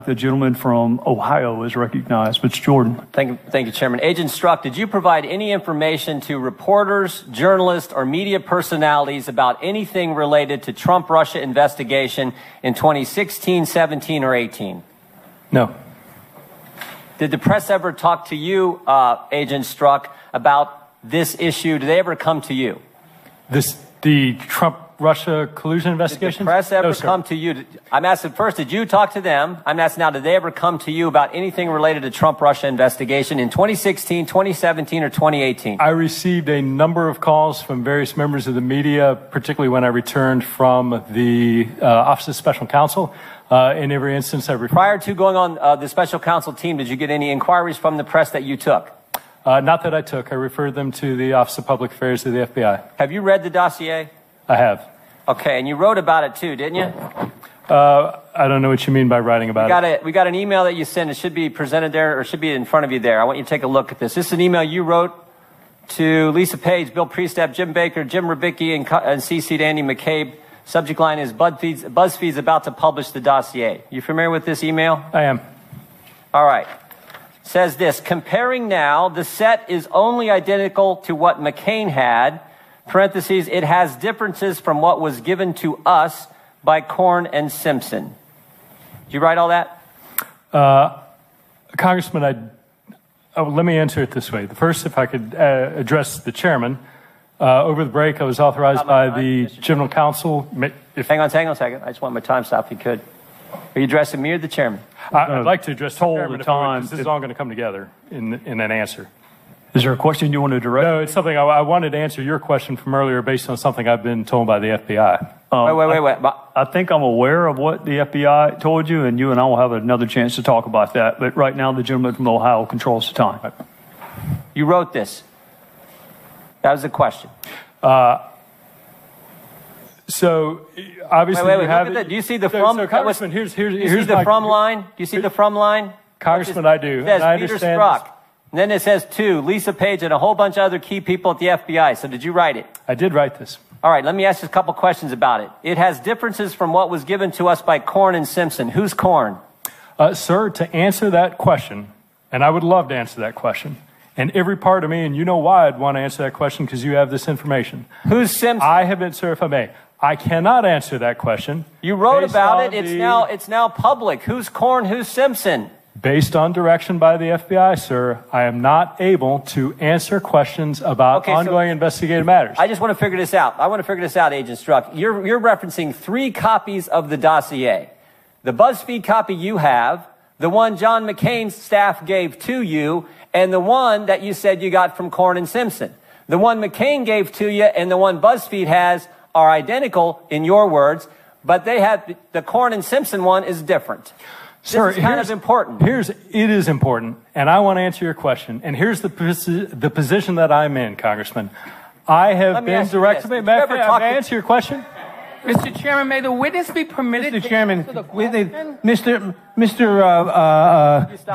The gentleman from Ohio is recognized. Mr. Jordan. Thank you, Chairman. Agent Strzok, did you provide any information to reporters, journalists, or media personalities about anything related to Trump-Russia investigation in 2016, 17, or 18? No. Did the press ever talk to you, Agent Strzok, about this issue? Did they ever come to you? The Trump-Russia collusion investigation? Did the press ever No, sir. come to you? I'm asking first, did you talk to them? I'm asking now, did they ever come to you about anything related to Trump-Russia investigation in 2016, 2017, or 2018? I received a number of calls from various members of the media, particularly when I returned from the Office of Special Counsel. In every instance, prior to going on the special counsel team, did you get any inquiries from the press that you took? Not that I took. I referred them to the Office of Public Affairs of the FBI. Have you read the dossier? I have. Okay, and you wrote about it too, didn't you? I don't know what you mean by writing about it. We got an email that you sent. It should be presented there, or should be in front of you there. I want you to take a look at this. This is an email you wrote to Lisa Page, Bill Priestap, Jim Baker, Jim Rubicki, and CC'd Andy McCabe. Subject line is BuzzFeed's about to publish the dossier. You familiar with this email? I am. All right. Says this, comparing now, the set is only identical to what McCain had. Parentheses, it has differences from what was given to us by Korn and Simpson. Did you write all that? Congressman, let me answer it this way. The first, if I could address the chairman. Over the break, I was authorized by the General Counsel. Hang on a second. I just want my time stopped if you could. Are you addressing me or the chairman? I'd like to address the chairman the time. this is all going to come together in an answer. Is there a question you want to direct? No, it's something I wanted to answer your question from earlier based on something I've been told by the FBI. Wait. I think I'm aware of what the FBI told you, and I will have another chance to talk about that. But right now, the gentleman from Ohio controls the time. You wrote this. That was the question. So obviously, wait, you have look at that. Do you see the from? So Congressman, here's the from line. Do you see the from line? Congressman, I do. It says I Peter understand. Strzok. And then it says to Lisa Page and a whole bunch of other key people at the FBI. So did you write it? I did write this. All right, let me ask you a couple questions about it. It has differences from what was given to us by Korn and Simpson. Who's Korn? Sir, to answer that question, and I would love to answer that question, and every part of me, and you know why I'd want to answer that question, because you have this information. Who's Simpson? I have been, sir, if I may, I cannot answer that question. You wrote about it. It's now public. Who's Korn? Who's Simpson? Based on direction by the FBI, sir, I am not able to answer questions about ongoing investigative matters. I just want to figure this out. Agent Strzok. You're referencing 3 copies of the dossier. The BuzzFeed copy you have, the one John McCain's staff gave to you, and the one that you said you got from Korn and Simpson. The one McCain gave to you and the one BuzzFeed has are identical in your words, but they have the Korn and Simpson one is different. Sir, this is kind of important. It is important, and I want to answer your question. And here's the position that I'm in, Congressman. I have been directed. May I answer your question? Mr. Chairman, may the witness be permitted Mr. Chairman, Mr.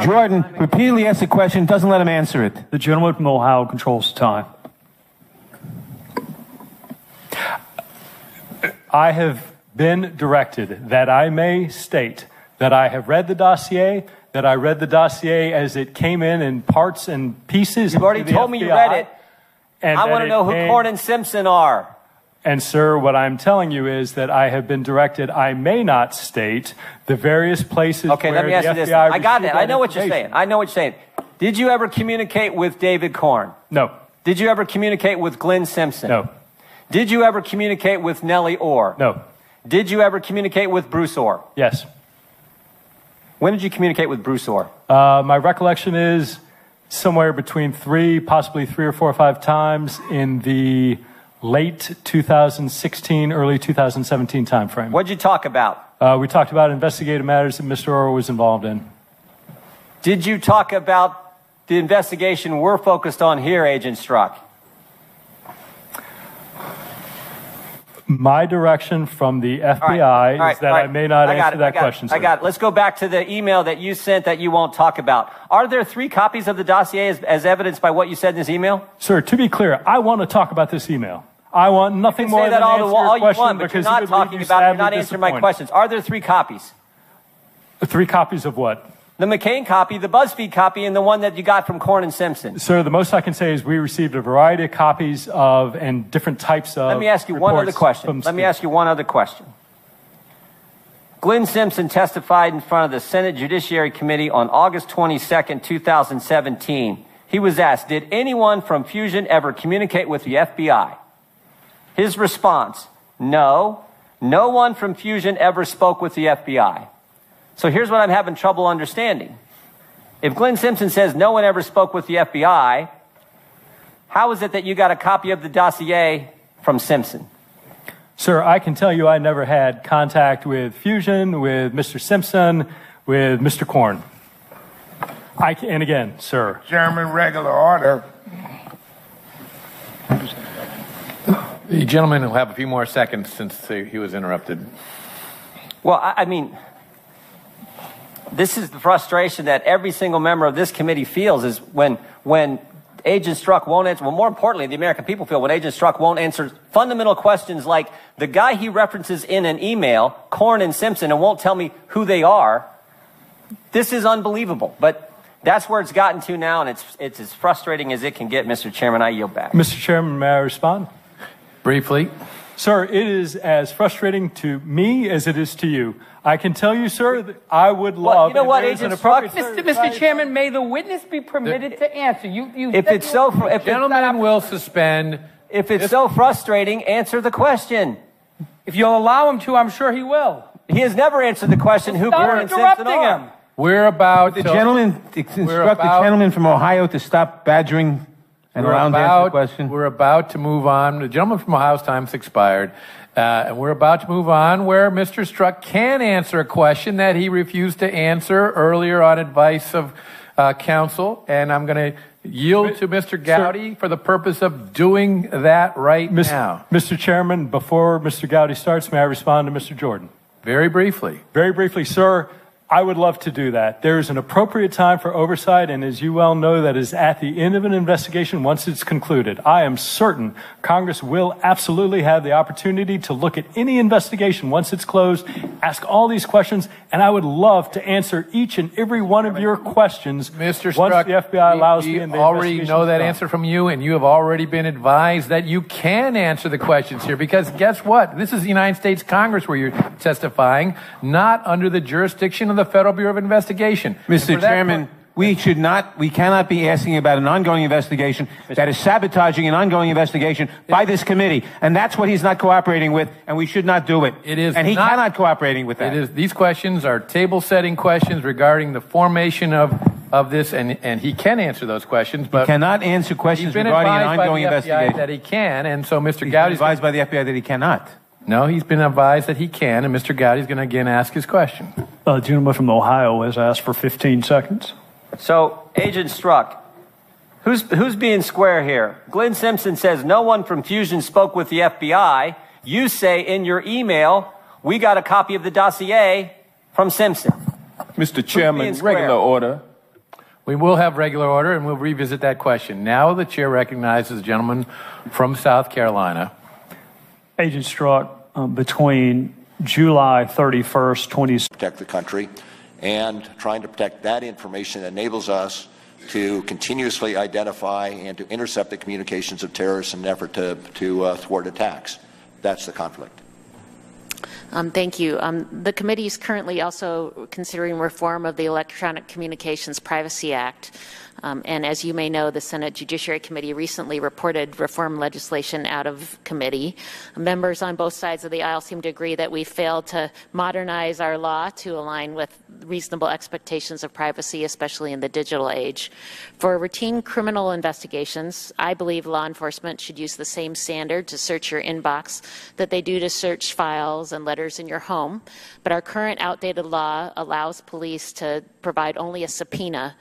Jordan repeatedly asks a question, doesn't let him answer it. The gentleman from Ohio controls the time. I have been directed that I may state that I have read the dossier, that I read the dossier as it came in parts and pieces. You've already told me you read it. And I want to know who Korn and Simpson are. And, sir, what I'm telling you is that I have been directed I may not state the various places where the FBI let me ask you this. I got it. I know what you're saying. Did you ever communicate with David Korn? No. Did you ever communicate with Glenn Simpson? No. Did you ever communicate with Nellie Orr? No. Did you ever communicate with Bruce Orr? Yes. When did you communicate with Bruce Orr? My recollection is somewhere between possibly 3 or 4 or 5 times in the late 2016, early 2017 timeframe. What did you talk about? We talked about investigative matters that Mr. Orr was involved in. Did you talk about the investigation we're focused on here, Agent Strzok? My direction from the FBI is that I may not answer that question, sir. I got it. Let's go back to the email that you sent that you won't talk about. Are there 3 copies of the dossier as evidenced by what you said in this email? Sir, to be clear, I want to talk about this email. I want nothing more than all answer your question you want, but you're not talking about it. You're not answering my questions. Are there 3 copies? 3 copies of what? The McCain copy, the BuzzFeed copy, and the one that you got from Korn and Simpson. Sir, the most I can say is we received a variety of copies of and different types of. Let me ask you one other question. Glenn Simpson testified in front of the Senate Judiciary Committee on August 22nd, 2017. He was asked, did anyone from Fusion ever communicate with the FBI? His response, no. No one from Fusion ever spoke with the FBI. So here's what I'm having trouble understanding. If Glenn Simpson says no one ever spoke with the FBI, how is it that you got a copy of the dossier from Simpson? Sir, I can tell you I never had contact with Fusion, with Mr. Simpson, with Mr. Korn. And again, sir. Chairman, regular order. The gentleman will have a few more seconds since he was interrupted. Well, I mean, this is the frustration that every single member of this committee feels is when Agent Strzok won't answer, well, more importantly, the American people feel when Agent Strzok won't answer fundamental questions like the guy he references in an email, Korn and Simpson, and won't tell me who they are. This is unbelievable. But that's where it's gotten to now, and it's as frustrating as it can get, Mr. Chairman. I yield back. Mr. Chairman, may I respond? Briefly. Sir, it is as frustrating to me as it is to you. I can tell you, sir, that I would love... Well, you know what, Agent Strzok? Mr. Chairman, may the witness be permitted to answer. If it's so... Gentlemen will suspend... If it's so frustrating, answer the question. If you'll allow him to, I'm sure he will. He has never answered the question who Korn and Simpson are. Him. We're about The gentleman instruct the gentleman from Ohio to stop badgering and allow him to answer the question. We're about to move on. The gentleman from Ohio's time's expired. And we're about to move on where Mr. Strzok can answer a question that he refused to answer earlier on advice of counsel. And I'm going to yield to Mr. Gowdy for the purpose of doing that right now. Mr. Chairman, before Mr. Gowdy starts, may I respond to Mr. Jordan? Very briefly. Very briefly, sir. I would love to do that. There is an appropriate time for oversight, and as you well know, that is at the end of an investigation once it's concluded. I am certain Congress will absolutely have the opportunity to look at any investigation once it's closed, ask all these questions, and I would love to answer each and every one of your questions Mr. Strzok, once the FBI allows me. We already know that answer from you, and you have already been advised that you can answer the questions here, because guess what? This is the United States Congress where you're testifying, not under the jurisdiction of the Federal Bureau of Investigation. Mr. Chairman, we cannot be asking about an ongoing investigation that is sabotaging an ongoing investigation by this committee. And that's what he's not cooperating with, and we should not do it. It is and he cannot cooperating with that. These questions are table-setting questions regarding the formation of this, and he can answer those questions. But he cannot answer questions regarding an ongoing investigation. That he can, and so Mr. He's Gowdy's advised by the FBI that he cannot. No, he's been advised that he can, and Mr. Gowdy's going to again ask his question. The gentleman from Ohio has asked for 15 seconds. So, Agent Strzok, who's being square here? Glenn Simpson says no one from Fusion spoke with the FBI. You say in your email, we got a copy of the dossier from Simpson. Mr. Chairman, regular order. We will have regular order, and we'll revisit that question. Now the chair recognizes the gentleman from South Carolina. Agent Strzok, between July 31st, 20... Protect the country, and trying to protect that information enables us to continuously identify and to intercept the communications of terrorists in an effort to thwart attacks. That's the conflict. Thank you. The committee is currently also considering reform of the Electronic Communications Privacy Act. And as you may know, the Senate Judiciary Committee recently reported reform legislation out of committee. Members on both sides of the aisle seem to agree that we failed to modernize our law to align with reasonable expectations of privacy, especially in the digital age. For routine criminal investigations, I believe law enforcement should use the same standard to search your inbox that they do to search files and letters in your home. But our current outdated law allows police to provide only a subpoena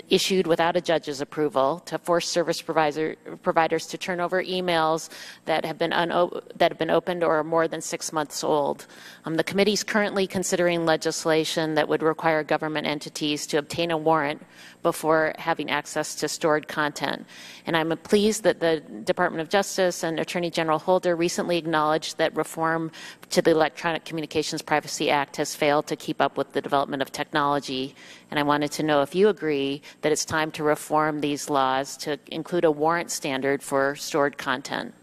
issued without a judge's approval to force service providers to turn over emails that have been opened or are more than 6 months old. The committee is currently considering legislation that would require government entities to obtain a warrant before having access to stored content. And I'm pleased that the Department of Justice and Attorney General Holder recently acknowledged that reform to the Electronic Communications Privacy Act has failed to keep up with the development of technology. And I wanted to know if you agree that it's time to reform these laws to include a warrant standard for stored content.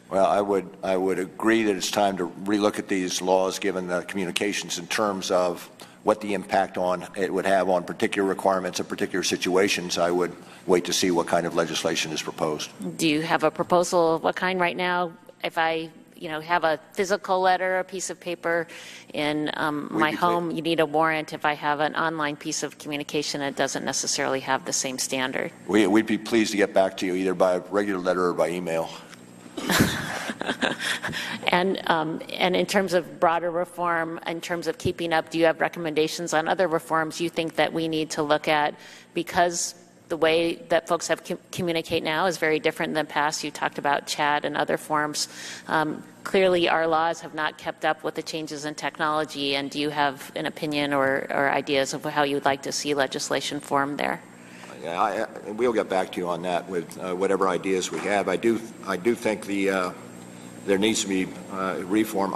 Well, I would agree that it's time to relook at these laws given the communications in terms of what the impact on it would have on particular requirements in particular situations. I would wait to see what kind of legislation is proposed. Do you have a proposal of what kind right now? If I have a physical letter, a piece of paper in my home, you need a warrant. If I have an online piece of communication, it doesn't necessarily have the same standard. We'd be pleased to get back to you either by regular letter or by email. And in terms of broader reform, in terms of keeping up, do you have recommendations on other reforms you think that we need to look at? Because the way that folks have communicate now is very different than the past. You talked about chat and other forms. Clearly, our laws have not kept up with the changes in technology. And do you have an opinion or ideas of how you would like to see legislation formed there? Yeah, we'll get back to you on that with whatever ideas we have. I do think there needs to be reform.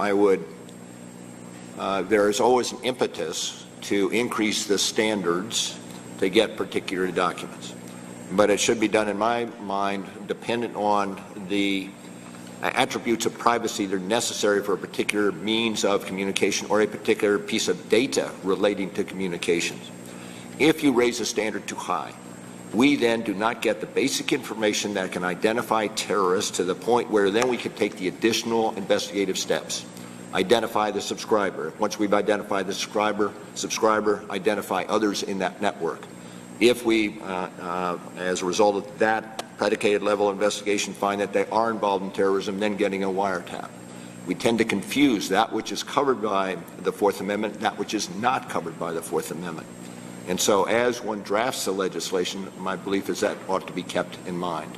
There is always an impetus to increase the standards to get particular documents, but it should be done, in my mind, dependent on the attributes of privacy that are necessary for a particular means of communication or a particular piece of data relating to communications. If you raise the standard too high, we then do not get the basic information that can identify terrorists to the point where then we can take the additional investigative steps. Identify the subscriber. Once we've identified the subscriber, identify others in that network. If we, as a result of that predicated level investigation, find that they are involved in terrorism, then getting a wiretap. We tend to confuse that which is covered by the Fourth Amendment, that which is not covered by the Fourth Amendment. And so as one drafts the legislation, my belief is that ought to be kept in mind.